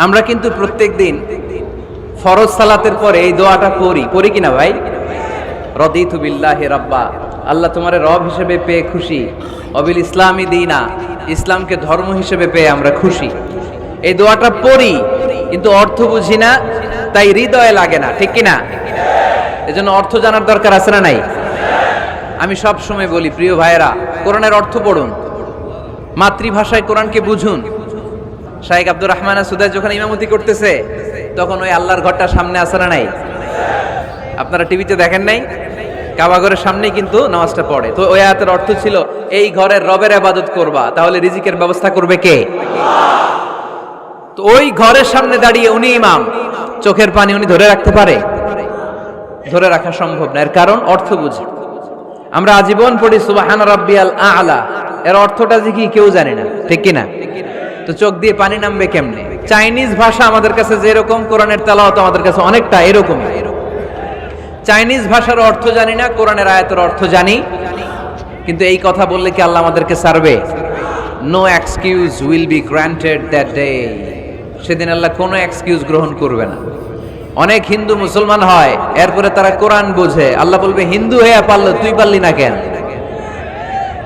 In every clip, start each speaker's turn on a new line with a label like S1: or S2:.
S1: আমরা কিন্তু প্রত্যেক দিন ফরজ সালাতের পরে এই দোয়াটা পড়ি কিনা ভাই? রদিতু বিল্লাহি রাব্বা, আল্লাহ তোমারে রব হিসেবে পেয়ে খুশি, অবিল ইসলামী দীনা, ইসলামকে ধর্ম হিসেবে পেয়ে আমরা খুশি। এই দোয়াটা পড়ি কিন্তু অর্থ বুঝি না, তাই হৃদয়ে লাগে না, ঠিক কিনা? এজন্য অর্থ জানার দরকার আছে না নাই? আমি সব সময় বলি, প্রিয় ভাইয়েরা, কোরআনের অর্থ পড়ুন, মাতৃভাষায় কোরআনকে বুঝুন। শাইখ আব্দুর রহমান সুদাই যখন ইমামতি করতেছে তখন ওই আল্লাহর ঘরটা সামনে আছে না নাই? আপনারা টিভিতে দেখেন নাই? কাবা ঘরের সামনেই কিন্তু নামাজটা পড়ে। তো ওই আয়াতের অর্থ ছিল, এই ঘরের রবের ইবাদত করবা, তাহলে রিজিকের ব্যবস্থা করবে কে? তো ওই ঘরের সামনে দাঁড়িয়ে উনি ইমাম, চোখের পানি উনি ধরে রাখতে পারে? ধরে রাখা সম্ভব না। এর কারণ অর্থ বুঝি। আমরা আজীবন পড়ি সুবহান রাব্বিয়াল আ'লা, এর অর্থটা যে কি কেউ জানে না, ঠিক কিনা? তো চোখ দিয়ে পানি নামবে কেমনে? চাইনিজ ভাষা আমাদের কাছে যেরকম, কোরআনের তেলাওয়াত আমাদের কাছে অনেকটা এরকম। চাইনিজ ভাষার অর্থ জানি না, কোরআনের আয়াতের অর্থ জানি, কিন্তু এই কথা বললে কি আল্লাহ আমাদেরকে ছাড়বে? No excuse will be granted that day. সেদিন আল্লাহ কোনো এক্সকিউজ গ্রহণ করবে না। অনেক হিন্দু মুসলমান হয়, এরপরে তারা কোরআন বোঝে, আল্লাহ বলবে হিন্দু হয়ে পারলো, তুই পারলি না কেন?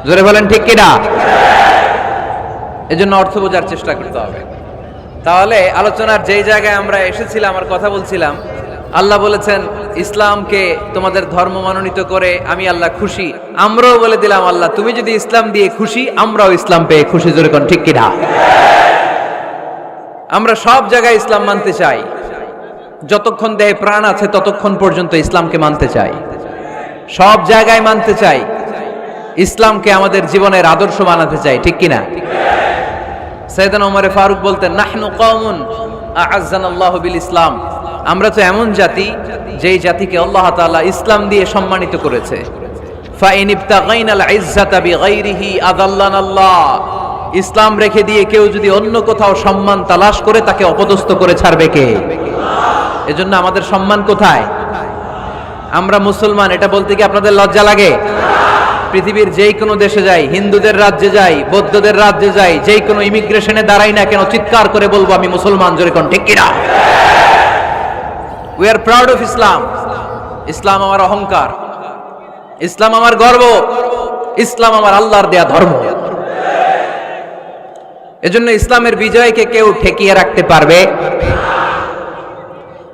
S1: জোরে বলেন ঠিক কিনা? এজন্য অর্থ বোঝার চেষ্টা করতে হবে। তাহলে আলোচনার যেই জায়গায় আমরা এসেছিলাম আর কথা বলছিলাম, আল্লাহ বলেছেন ইসলামকে তোমাদের ধর্ম মনোনীত করে আমি আল্লাহ খুশি। আমরাও বলে দিলাম, আল্লাহ তুমি যদি ইসলাম দিয়ে খুশি, আমরাও ইসলাম পেয়ে খুশি। জোরে কোন ঠিক কিনা? আমরা সব জায়গায় ইসলাম মানতে চাই, যতক্ষণ দেহে প্রাণ আছে ততক্ষণ পর্যন্ত ইসলামকে মানতে চাই, সব জায়গায় মানতে চাই, ইসলামকে আমাদের জীবনের আদর্শ বানাতে চাই, ঠিক কিনা? সাইয়েদনা ওমর ফারুক বলতেন, নাহনু কওমুন আ'আজ্জানাল্লাহু বিল ইসলাম, আমরা তো এমন জাতি যেই জাতিকে আল্লাহ তাআলা ইসলাম দিয়ে সম্মানিত করেছে। ফাইন ইবতাগাইনাল ইজ্জাতা বিগাইরিহি আযাল্লানাল্লাহ, ইসলাম রেখে দিয়ে কেউ যদি অন্য কোথাও সম্মান তালাশ করে, তাকে অপদস্থ করে ছাড়বে কে? এজন্য আমাদের সম্মান কোথায়? আমরা মুসলমান, এটা বলতে কি আপনাদের লজ্জা লাগে? পৃথিবীর যেই কোনো দেশে যাই, হিন্দুদের রাজ্যে যাই, বৌদ্ধদের রাজ্যে যাই, যেই কোনো ইমিগ্রেশনে দাঁড়াই না কেন, চিৎকার করে বলবো আমি মুসলমান। জোরে কোন ঠিক কিনা? We are proud of Islam. ইসলাম আমার অহংকার, ইসলাম আমার গর্ব, ইসলাম আমার আল্লাহর দেয়া ধর্ম। এজন্য ইসলামের বিজয়কে কেউ ঠেকিয়ে রাখতে পারবে?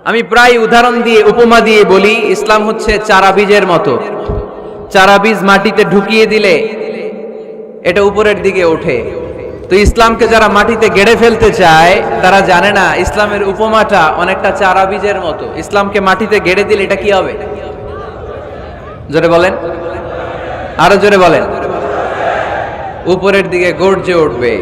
S1: আমি প্রায় উদাহরণ দিয়ে, উপমা দিয়ে বলি, ইসলাম হচ্ছে চারা বীজের মতো। চারা বীজ মাটিতে ঢুকিয়ে দিলে এটা উপরের দিকে ওঠে। তো ইসলামকে যারা মাটিতে গেড়ে ফেলতে চায়, তারা জানে না ইসলামের উপমাটা অনেকটা চারা বীজের মতো। ইসলামকে মাটিতে গেড়ে দিলে এটা কি হবে? জোরে বলেন, আরো জোরে বলেন। উপরের দিকে গর্জে উঠবে।